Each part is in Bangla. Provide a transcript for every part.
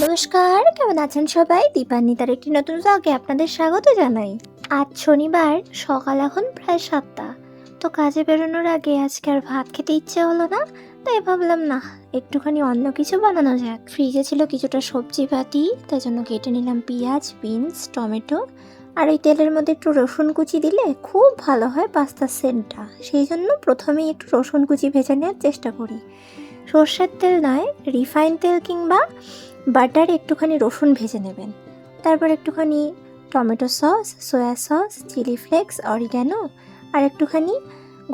নমস্কার, কেমন আছেন সবাই? দীপান্বিতার একটি নতুন ব্লগে আপনাদের স্বাগত জানাই। আজ শনিবার, সকাল এখন প্রায় 7টা। তো কাজে বেরোনোর আগে আজকে আর ভাত খেতে ইচ্ছে হলো না, তাই ভাবলাম না একটুখানি অন্য কিছু বানানো যাক। ফ্রিজে ছিল কিছুটা সবজি পাতি, তাই জন্য কেটে নিলাম পেঁয়াজ, বিনস, টমেটো। আর এই তেলের মধ্যে একটু রসুন কুচি দিলে খুব ভালো হয় পাস্তার সেন্টটা। সেই জন্য প্রথমেই একটু রসুন কুচি ভেজে নেওয়ার চেষ্টা করি। সর্ষের তেল নয়, রিফাইন তেল কিংবা বাটার একটুখানি রসুন ভেজে নেবেন। তারপর একটুখানি tomato sauce, soya sauce, chilli flakes, oregano আর একটুখানি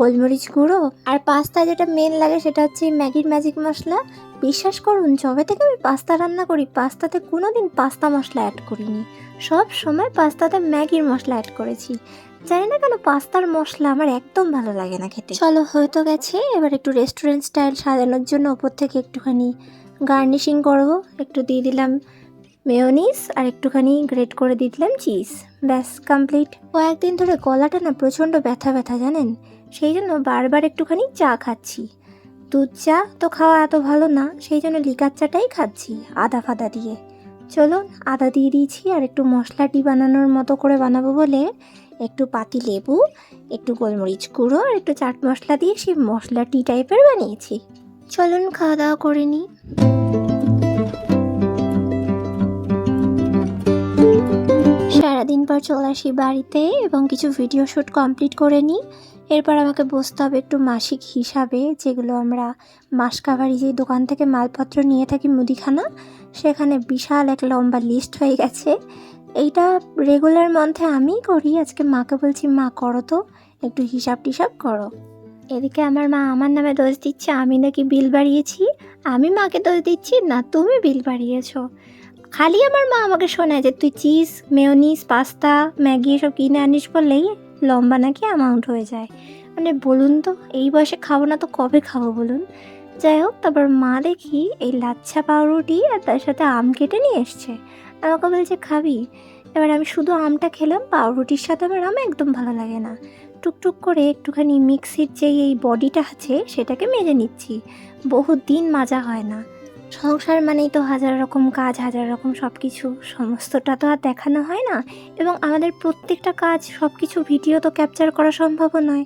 গোলমরিচ গুঁড়ো। আর পাস্তা যেটা মেন লাগে সেটা হচ্ছে ম্যাগির ম্যাজিক মশলা। বিশ্বাস করুন, যবে থেকে আমি পাস্তা রান্না করি পাস্তাতে কোনো দিন পাস্তা মশলা অ্যাড করিনি, সব সময় পাস্তাতে ম্যাগির মশলা অ্যাড করেছি। জানি না কেন পাস্তার মশলা আমার একদম ভালো লাগে না খেতে। চলো, হয়তো গেছে। এবার একটু রেস্টুরেন্ট স্টাইল সাজানোর জন্য ওপর থেকে একটুখানি গার্নিশিং করব। একটু দিয়ে দিলাম মেয়োনিজ আর একটুখানি গ্রেট করে দিয়ে দিলাম চিজ। ব্যাস কমপ্লিট। কয়েকদিন ধরে গলাটা না প্রচণ্ড ব্যথা ব্যথা, জানেন, সেই জন্য বারবার একটুখানি চা খাচ্ছি। দুধ চা তো খাওয়া এত ভালো না, সেই জন্য লিকার চাটাই খাচ্ছি আদা ফাদা দিয়ে। চলুন, আদা দিয়ে দিয়েছি আর একটু মশলা টি বানানোর মতো করে বানাবো বলে একটু পাতি লেবু, একটু গোলমরিচ গুঁড়ো আর একটু চাট মশলা দিয়ে সেই মশলা টি টাইপের বানিয়েছি। চলুন খাওয়া দাওয়া করে নিই। সারাদিন পর চলে আসি বাড়িতে এবং কিছু ভিডিও শ্যুট কমপ্লিট করে নিই। এরপর আমাকে বসতে হবে একটু মাসিক হিসাবে, যেগুলো আমরা মাসকাবারি যেই দোকান থেকে মালপত্র নিয়ে থাকি মুদিখানা, সেখানে বিশাল এক লম্বা লিস্ট হয়ে গেছে। এইটা রেগুলার মন্থে আমিই করি। আজকে মাকে বলছি, মা করো তো, একটু হিসাব টিসাব করো। এদিকে আমার মা আমার নামে দোষ দিচ্ছে, আমি নাকি বিল বাড়িয়েছি। আমি মাকে দোষ দিচ্ছি, না তুমি বিল বাড়িয়েছো। খালি আমার মা আমাকে শোনায় যে তুই চিজ, মেয়োনিজ, পাস্তা, ম্যাগি এসব কিনে আনিস বললেই লম্বা নাকি অ্যামাউন্ট হয়ে যায়। মানে বলুন তো, এই বয়সে খাবো না তো কবে খাবো বলুন। যাই হোক, তারপর মা দেখি এই লাচ্ছা পাউরুটি আর তার সাথে আম কেটে নিয়ে এসছে। আমাকে বলছে খাবি। এবার আমি শুধু আমটা খেলাম, পাউরুটির সাথে আমার আম একদম ভালো লাগে না। টুকটুক করে একটুখানি মিক্সির যেই এই বডিটা আছে সেটাকে মেজে নিচ্ছি। বহুত দিন মাজা হয় না। সংসার মানেই তো হাজার রকম কাজ, হাজার রকম সব কিছু, সমস্তটা তো আর দেখানো হয় না। এবং আমাদের প্রত্যেকটা কাজ, সব কিছু ভিডিও তো ক্যাপচার করা সম্ভবও নয়।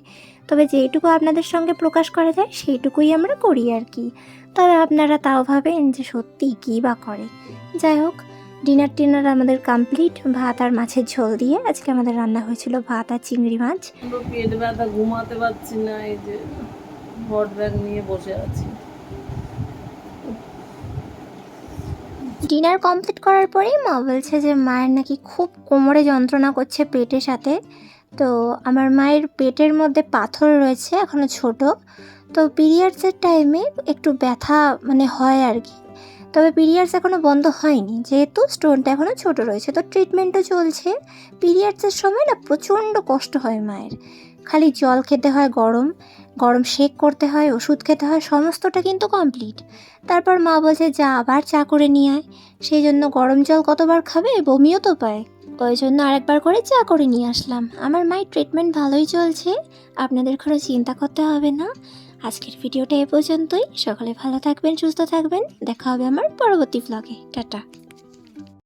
তবে যেইটুকু আপনাদের সঙ্গে প্রকাশ করা যায় সেইটুকুই আমরা করি আর কি। তবে আপনারা তাও ভাবেন যে সত্যি কী বা করে। যাই হোক, ডিনার টিনার আমাদের কমপ্লিট। ভাত আর মাছের ঝোল দিয়ে আজকে আমাদের রান্না হয়েছিল ভাত আর চিংড়ি মাছ। পেট ব্যথা, ঘুমাতে পারছি না, এই যে বট ব্যাগ নিয়ে বসে আছি। ডিনার কমপ্লিট করার পরেই মা বলছে যে মায়ের নাকি খুব কোমরে যন্ত্রণা করছে পেটের সাথে। তো আমার মায়ের পেটের মধ্যে পাথর রয়েছে, এখনও ছোট। তো পিরিয়ডসের টাইমে একটু ব্যথা মানে হয় আর কি। তবে পিরিয়ডস এখনও বন্ধ হয়নি, যেহেতু স্টোনটা এখনও ছোট রয়েছে, তো ট্রিটমেন্টও চলছে। পিরিয়ডসের সময় না প্রচণ্ড কষ্ট হয় মায়ের। খালি জল খেতে হয় গরম, গরম শেক করতে হয়, ওষুধ খেতে হয়, সমস্তটা কিন্তু কমপ্লিট। তারপর মা বলছে যা আবার চা করে নিয়ে আয়। সেই জন্য গরম জল কতবার খাবে, বমিও তো পায়, ওই জন্য আরেকবার করে চা করে নিয়ে আসলাম। আমার মায়ের ট্রিটমেন্ট ভালোই চলছে, আপনাদের কোনো চিন্তা করতে হবে না। আজকের ভিডিওটা এ পর্যন্তই। সকলে ভালো থাকবেন, সুস্থ থাকবেন। দেখা হবে আমার পরবর্তী ব্লগে। টাটা।